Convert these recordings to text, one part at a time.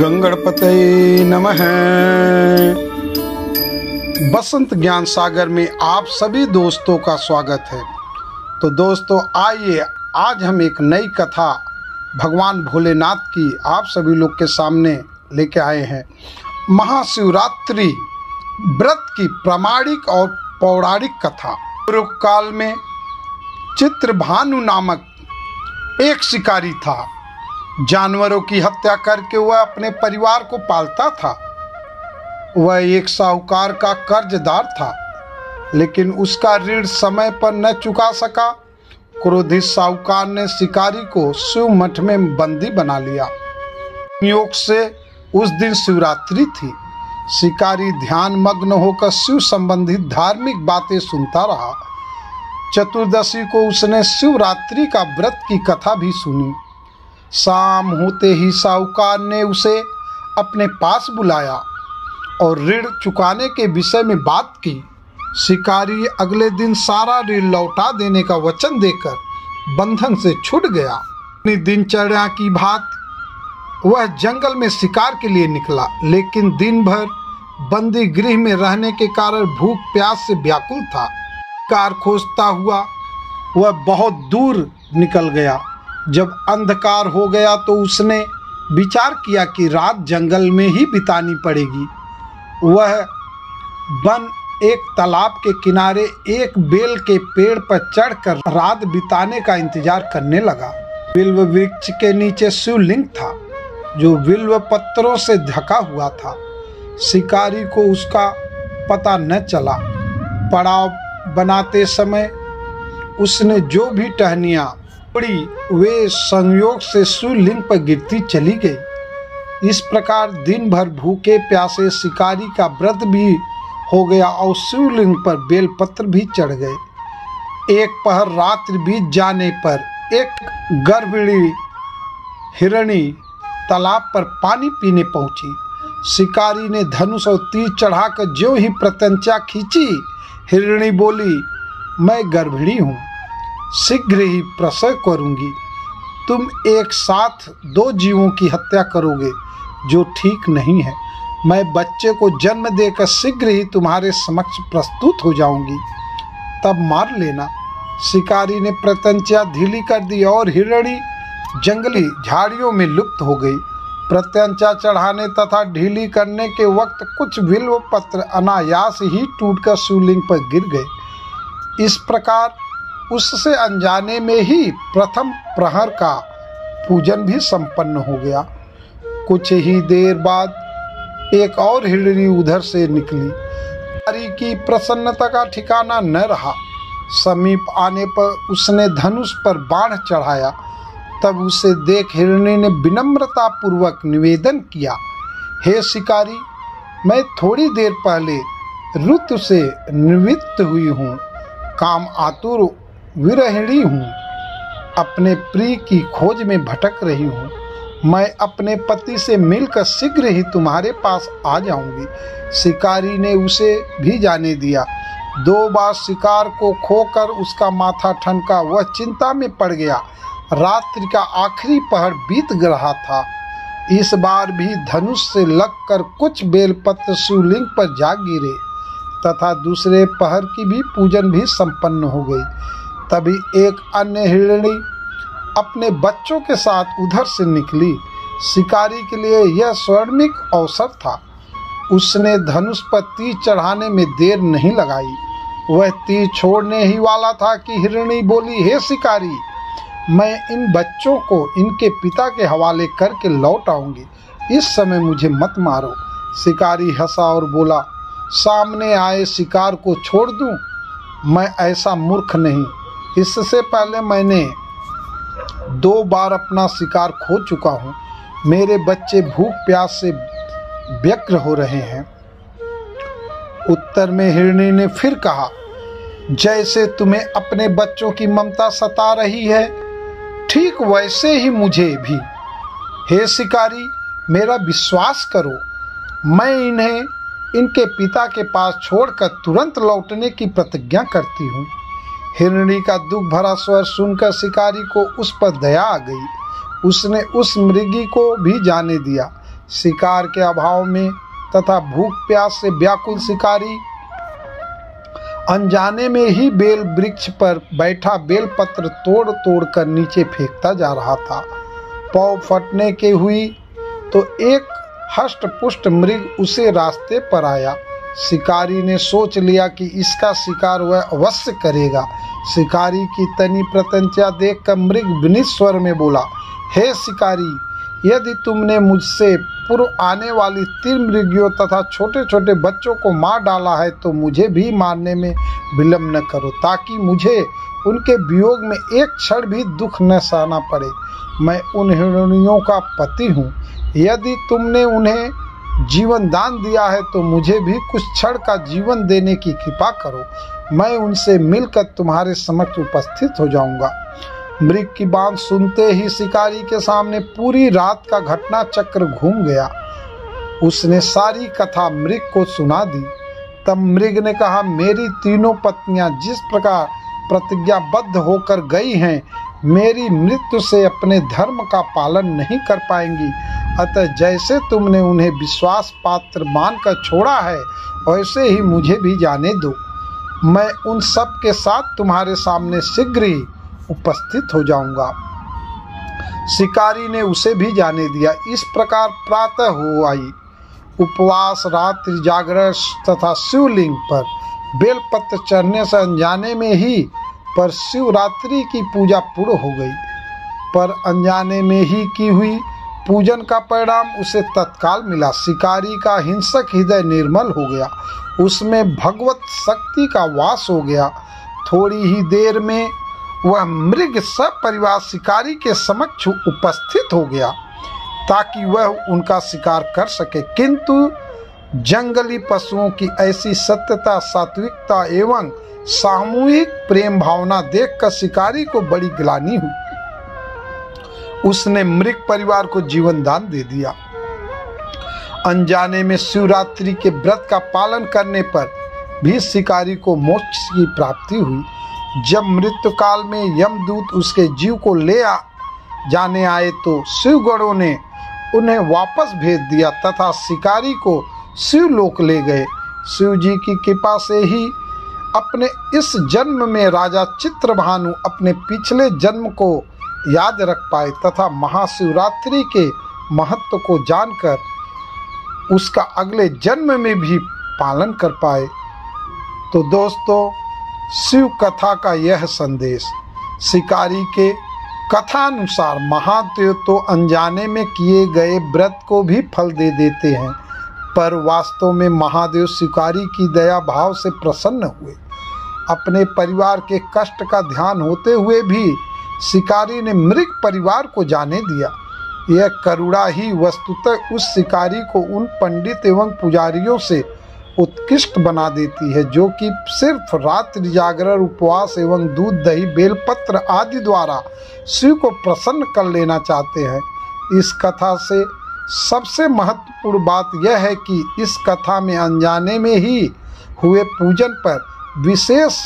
गंगणपतये नमः। बसंत ज्ञान सागर में आप सभी दोस्तों का स्वागत है। तो दोस्तों आइए आज हम एक नई कथा भगवान भोलेनाथ की आप सभी लोग के सामने लेके आए हैं। महाशिवरात्रि व्रत की प्रामाणिक और पौराणिक कथा। पूर्व काल में चित्रभानु नामक एक शिकारी था। जानवरों की हत्या करके वह अपने परिवार को पालता था। वह एक साहूकार का कर्जदार था, लेकिन उसका ऋण समय पर न चुका सका। क्रोधित साहूकार ने शिकारी को शिव मठ में बंदी बना लिया। योग से उस दिन शिवरात्रि थी। शिकारी ध्यान मग्न होकर शिव संबंधित धार्मिक बातें सुनता रहा। चतुर्दशी को उसने शिवरात्रि का व्रत की कथा भी सुनी। शाम होते ही साहूकार ने उसे अपने पास बुलाया और ऋण चुकाने के विषय में बात की। शिकारी अगले दिन सारा ऋण लौटा देने का वचन देकर बंधन से छूट गया। अपनी दिनचर्या की बात वह जंगल में शिकार के लिए निकला, लेकिन दिन भर बंदी गृह में रहने के कारण भूख प्यास से व्याकुल था। शिकार खोजता हुआ वह बहुत दूर निकल गया। जब अंधकार हो गया तो उसने विचार किया कि रात जंगल में ही बितानी पड़ेगी। वह वन एक तालाब के किनारे एक बेल के पेड़ पर चढ़कर रात बिताने का इंतजार करने लगा। बिल्व वृक्ष के नीचे शिवलिंग था, जो बिल्व पत्थरों से ढका हुआ था। शिकारी को उसका पता न चला। पड़ाव बनाते समय उसने जो भी टहनियाँ पड़ी वे संयोग से शिवलिंग पर गिरती चली गई। इस प्रकार दिन भर भूखे प्यासे शिकारी का व्रत भी हो गया और शिवलिंग पर बेलपत्र भी चढ़ गए। एक पहर रात्रि बीत जाने पर एक गर्भिणी हिरणी तालाब पर पानी पीने पहुंची। शिकारी ने धनुष और तीर चढ़ाकर ज्यों ही प्रत्यंचा खींची, हिरणी बोली, मैं गर्भिणी हूँ, शीघ्र ही प्रसव करूंगी। तुम एक साथ दो जीवों की हत्या करोगे, जो ठीक नहीं है। मैं बच्चे को जन्म देकर शीघ्र ही तुम्हारे समक्ष प्रस्तुत हो जाऊंगी, तब मार लेना। शिकारी ने प्रत्यंचा ढीली कर दी और हिरणी जंगली झाड़ियों में लुप्त हो गई। प्रत्यंचा चढ़ाने तथा ढीली करने के वक्त कुछ बिल्व पत्र अनायास ही टूटकर शिवलिंग पर गिर गए। इस प्रकार उससे अनजाने में ही प्रथम प्रहर का पूजन भी संपन्न हो गया। कुछ ही देर बाद एक और हिरणी उधर से निकली। शिकारी की प्रसन्नता का ठिकाना न रहा। समीप आने पर उसने धनुष पर बाण चढ़ाया। तब उसे देख हिरणी ने विनम्रता पूर्वक निवेदन किया, हे शिकारी, मैं थोड़ी देर पहले ऋतु से निवृत्त हुई हूँ, काम आतुर विरहिणी हूँ, अपने प्रिय की खोज में भटक रही हूँ। मैं अपने पति से मिलकर शीघ्र ही तुम्हारे पास आ जाऊंगी। शिकारी ने उसे भी जाने दिया। 2 बार शिकार को खोकर उसका माथा ठनका। वह चिंता में पड़ गया। रात्रि का आखिरी पहर बीत रहा था। इस बार भी धनुष से लगकर कुछ बेलपत्र शिवलिंग पर जा गिरे तथा दूसरे पहर की भी पूजन भी संपन्न हो गई। तभी एक अन्य हिरणी अपने बच्चों के साथ उधर से निकली। शिकारी के लिए यह स्वर्णिक अवसर था। उसने धनुष पर तीर चढ़ाने में देर नहीं लगाई। वह तीर छोड़ने ही वाला था कि हिरणी बोली, हे शिकारी, मैं इन बच्चों को इनके पिता के हवाले करके लौट आऊंगी। इस समय मुझे मत मारो। शिकारी हंसा और बोला, सामने आए शिकार को छोड़ दूं? मैं ऐसा मूर्ख नहीं। इससे पहले मैंने 2 बार अपना शिकार खो चुका हूँ। मेरे बच्चे भूख प्यास से व्यग्र हो रहे हैं। उत्तर में हिरणी ने फिर कहा, जैसे तुम्हें अपने बच्चों की ममता सता रही है, ठीक वैसे ही मुझे भी। हे शिकारी, मेरा विश्वास करो, मैं इन्हें इनके पिता के पास छोड़कर तुरंत लौटने की प्रतिज्ञा करती हूँ। हिरणी का दुख भरा स्वर सुनकर शिकारी को उस पर दया आ गई। उसने उस मृगी को भी जाने दिया। शिकार के अभाव में तथा भूख प्यास से व्याकुल शिकारी अनजाने में ही बेल वृक्ष पर बैठा बेलपत्र तोड़ तोड़ कर नीचे फेंकता जा रहा था। पाँव फटने के हुई तो एक हष्ट पुष्ट मृग उसे रास्ते पर आया। शिकारी ने सोच लिया कि इसका शिकार वह अवश्य करेगा। शिकारी की तनी प्रत्यंचा देखकर मृग विनीत स्वर में बोला, हे शिकारी, यदि तुमने मुझसे पूर्व आने वाली 3 मृगियों तथा छोटे छोटे बच्चों को मार डाला है तो मुझे भी मारने में विलम्ब न करो, ताकि मुझे उनके वियोग में एक क्षण भी दुख न सहना पड़े। मैं उन हिरणियों का पति हूँ। यदि तुमने उन्हें जीवन दान दिया है तो मुझे भी कुछ क्षण का जीवन देने की कृपा करो। मैं उनसे मिलकर तुम्हारे समक्ष उपस्थित हो जाऊंगा। मृग की बात सुनते ही शिकारी के सामने पूरी रात का घटना चक्र घूम गया। उसने सारी कथा मृग को सुना दी। तब मृग ने कहा, मेरी तीनों पत्नियां जिस प्रकार प्रतिज्ञाबद्ध होकर गई हैं, मेरी मृत्यु से अपने धर्म का पालन नहीं कर पाएंगी। अतः जैसे तुमने उन्हें विश्वास पात्र मानकर छोड़ा है, वैसे ही मुझे भी जाने दो। मैं उन सब के साथ तुम्हारे सामने शीघ्र ही उपस्थित हो जाऊंगा। शिकारी ने उसे भी जाने दिया। इस प्रकार प्रातः हो आई। उपवास, रात्रि जागरण तथा शिवलिंग पर बेलपत्र चढ़ने से अनजाने में ही पर शिवरात्रि की पूजा पूर्ण हो गई। पर अनजाने में ही की हुई पूजन का परिणाम उसे तत्काल मिला। शिकारी का हिंसक हृदय निर्मल हो गया, उसमें भगवत शक्ति का वास हो गया। थोड़ी ही देर में वह मृग सपरिवार शिकारी के समक्ष उपस्थित हो गया ताकि वह उनका शिकार कर सके। किंतु जंगली पशुओं की ऐसी सत्यता, सात्विकता एवं सामूहिक प्रेम भावना देखकर शिकारी को बड़ी ग्लानि हुई। उसने मृग परिवार को जीवन दान दे दिया। अनजाने में शिवरात्रि के व्रत का पालन करने पर भी शिकारी को मोक्ष की प्राप्ति हुई। जब मृत्यु काल में यमदूत उसके जीव को ले जाने आए तो शिवगणों ने उन्हें वापस भेज दिया तथा शिकारी को शिवलोक ले गए। शिव जी की कृपा से ही अपने इस जन्म में राजा चित्रभानु अपने पिछले जन्म को याद रख पाए तथा महाशिवरात्रि के महत्व को जानकर उसका अगले जन्म में भी पालन कर पाए। तो दोस्तों, शिव कथा का यह संदेश, शिकारी के कथानुसार महादेव तो अनजाने में किए गए व्रत को भी फल दे देते हैं, पर वास्तव में महादेव शिकारी की दया भाव से प्रसन्न हुए। अपने परिवार के कष्ट का ध्यान होते हुए भी शिकारी ने मृग परिवार को जाने दिया। यह करुणा ही वस्तुतः उस शिकारी को उन पंडित एवं पुजारियों से उत्कृष्ट बना देती है जो कि सिर्फ रात्रि जागरण, उपवास एवं दूध, दही, बेलपत्र आदि द्वारा शिव को प्रसन्न कर लेना चाहते हैं। इस कथा से सबसे महत्वपूर्ण बात यह है कि इस कथा में अनजाने में ही हुए पूजन पर विशेष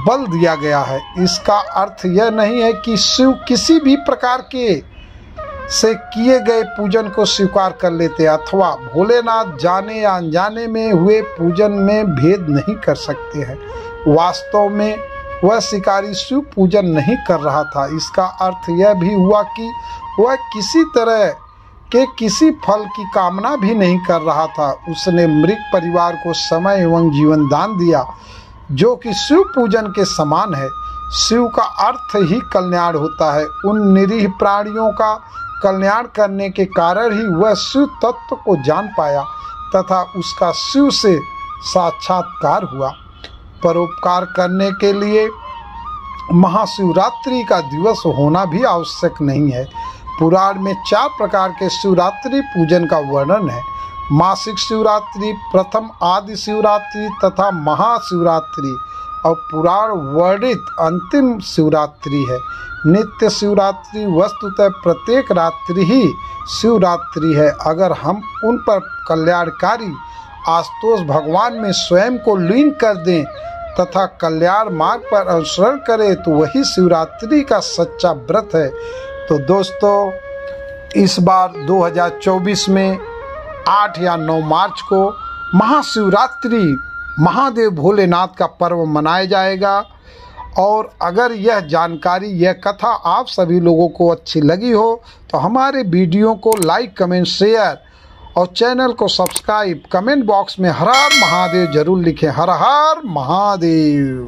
बल दिया गया है। इसका अर्थ यह नहीं है कि शिव किसी भी प्रकार के से किए गए पूजन को स्वीकार कर लेते अथवा भोलेनाथ जाने या अनजाने में हुए पूजन में भेद नहीं कर सकते हैं। वास्तव में वह शिकारी शिव पूजन नहीं कर रहा था। इसका अर्थ यह भी हुआ कि वह किसी तरह के किसी फल की कामना भी नहीं कर रहा था। उसने मृग परिवार को समय एवं जीवन दान दिया जो कि शिव पूजन के समान है। शिव का अर्थ ही कल्याण होता है। उन निरीह प्राणियों का कल्याण करने के कारण ही वह शिव तत्व को जान पाया तथा उसका शिव से साक्षात्कार हुआ। परोपकार करने के लिए महाशिवरात्रि का दिवस होना भी आवश्यक नहीं है। पुराण में 4 प्रकार के शिवरात्रि पूजन का वर्णन है। मासिक शिवरात्रि, प्रथम आदि शिवरात्रि तथा महाशिवरात्रि और पुराण वर्णित अंतिम शिवरात्रि है। नित्य शिवरात्रि वस्तुतः प्रत्येक रात्रि ही शिवरात्रि है। अगर हम उन पर कल्याणकारी आशुतोष भगवान में स्वयं को लीन कर दें तथा कल्याण मार्ग पर अनुसरण करें तो वही शिवरात्रि का सच्चा व्रत है। तो दोस्तों, इस बार 2024 में 8 या 9 मार्च को महाशिवरात्रि महादेव भोलेनाथ का पर्व मनाया जाएगा। और अगर यह जानकारी, यह कथा आप सभी लोगों को अच्छी लगी हो तो हमारे वीडियो को लाइक, कमेंट, शेयर और चैनल को सब्सक्राइब, कमेंट बॉक्स में हर हर महादेव जरूर लिखें। हर हर महादेव।